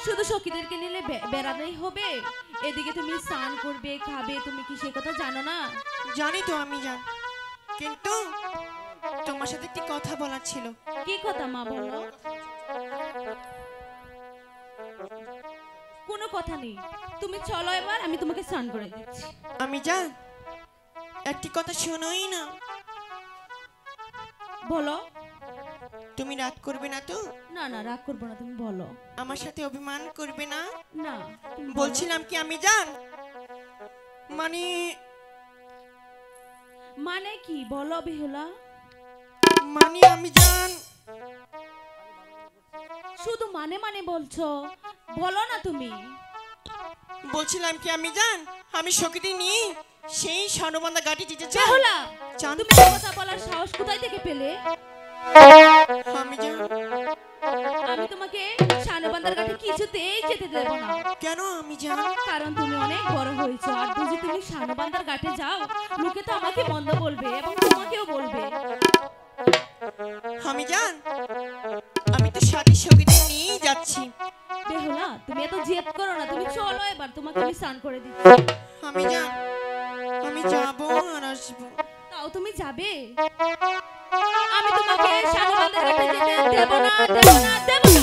শুধু সখীদেরকে নিলে বেড়ালেই হবে? এদিকে তুমি স্নান করবে, খাবে, তুমি কি সেই কথা জানো না? জানি তো আমি জানি, কিন্তু তোমার সাথে একটি কথা বলার ছিল। কি কথা মা, বলো। কোনো কথা নেই, তুমি চলো এবার, আমি তোমাকে স্নান করে দিচ্ছি। আমি জান একটি কথা শোনোই না। বলো। তুমি রাগ করবে না তো? না না, রাগ করব না, তুমি বলো। আমার সাথে অভিমান করবে না? না। বলছিলাম কি আমি জান, মানে মানে কি বলো বেহুলা। মানে আমি জান, শুধু মানে মানে বলছো, বলো না তুমি। বলছিলাম কি আমি জান, আমি সখীদের নিয়ে সেই স্বর্ণবন্ধা ঘাটে যেতে চাই। বেহুলা, তুমি কথা বলার সাহস কোথায় থেকে পেলে? আমি তোমাকে স্বর্ণবন্ধার ঘাটে কিছুতেই যেতে দেব না। কেন আমি জান? কারণ তুমি অনেক বড় হয়েছো, আর যদি তুমি স্বর্ণবন্ধার ঘাটে যাও, লোকে তো আমাকে মন্দ বলবে এবং তোমাকেও বলবে। আমি জান, আমি তো সাথে সখীদের নিয়ে যাচ্ছি। বেহুলা, তুমি এত জেদ করো না, তুমি চলো এবার, তোমাকে আমি স্নান করে দিচ্ছি। আমি জান, আমি যাবো আর আসবো। তাও তুমি যাবে? আমি তোমাকে স্বর্ণবন্ধার ঘাটে যেতে দেব না, দেব না, দেব না।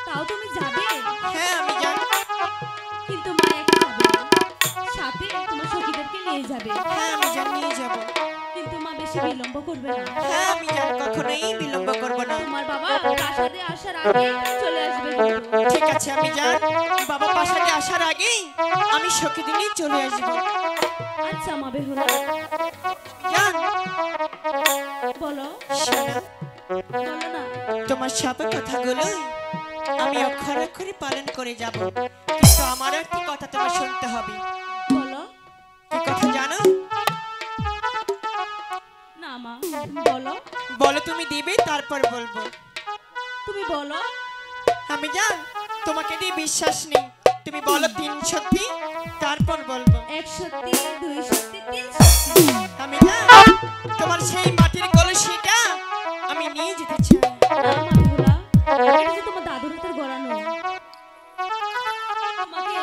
তাও তুমি যাবে? হ্যাঁ আমি জান। কিন্তু মা একা যাবে না, সাথে তোমার সখীদেরকে নিয়ে যাবে। হ্যাঁ আমি জান, নিয়ে যাব। কিন্তু মা বেশি বিলম্ব করবে না। হ্যাঁ আমি জান, কখনোই বিলম্ব করব না। তোমার বাবা প্রাসাদে আসার আগে চলে আসবে কিন্তু। ঠিক আছে আমি জান, বাবা প্রাসাদে আসার আগেই আমি সখীদের নিয়ে চলে আসবো। আচ্ছা মা বেহুলা, জান বলো। শোনো, বলো না। তোমার সব কথাগুলো আমি অক্ষরে অক্ষরে পালন করে যাব, কিন্তু আমার একটি কথা তোমার শুনতে হবে। বলো। কি কথা জানো? না মা, বলো। বলো, তুমি দিবে তারপর বলবো। তুমি বলো। আমি জান, তোমাকে দিয়ে বিশ্বাস নেই, তুমি বলো 3 সত্যি, তারপর বলবো। 1 সত্যি, 2 সত্যি, 3 সত্যি। আমি জান, তোমার সেই মাটির কলসিটা আমি নিয়ে যেতে চাই। না মা বেহুলা, এটা যে তোমার দাদুর হাতের গড়ানো। তোমাকে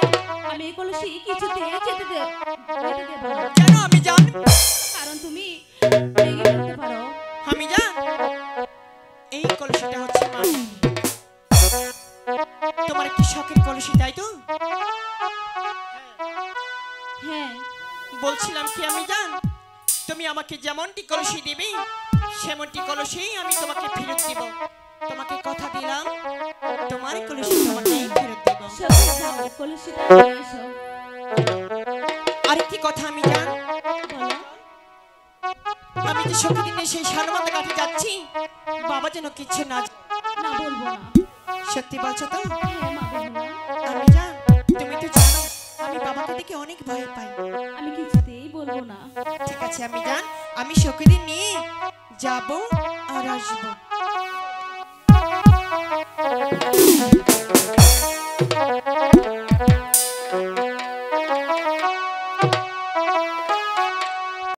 আমি এই কলসি কিছুতেই যেতে দেব না। কেন আমি জান? কারণ তুমি ভেঙে ফেলতে পারো। আমি জান, এই কলসিটা হচ্ছে মাটি। তোমার একটি শখের কলসি, তাই তো? হ্যাঁ। বলছিলাম কি আমি জান, তুমি আমাকে যেমনটি কলসি দিবে সেমনটি কলসি আমি তোমাকে ফেরত দিব। তোমাকে কথা দিলাম, তোমার কলসি তোমাকে ফেরত দেব। সত্যি যাও, কলসিটা নিয়ে এসো। আরেকটি কথা আমি জান, বলো। আমি যে সখী দিনে সেই সারমাতা কাঠে যাচ্ছি, বাবা যেন কিচ্ছু না না বলবো না। সত্যি বলছো তো? হ্যাঁ মা বেহুলা, আমি জান, তুমি তো জানো আমি বাবাকে দেখে অনেক ভয় পাই। আমি কিছুতেই বলবো না। ঠিক আছে আমি জান, আমি সখীদের নিয়ে যাব আর আসবো।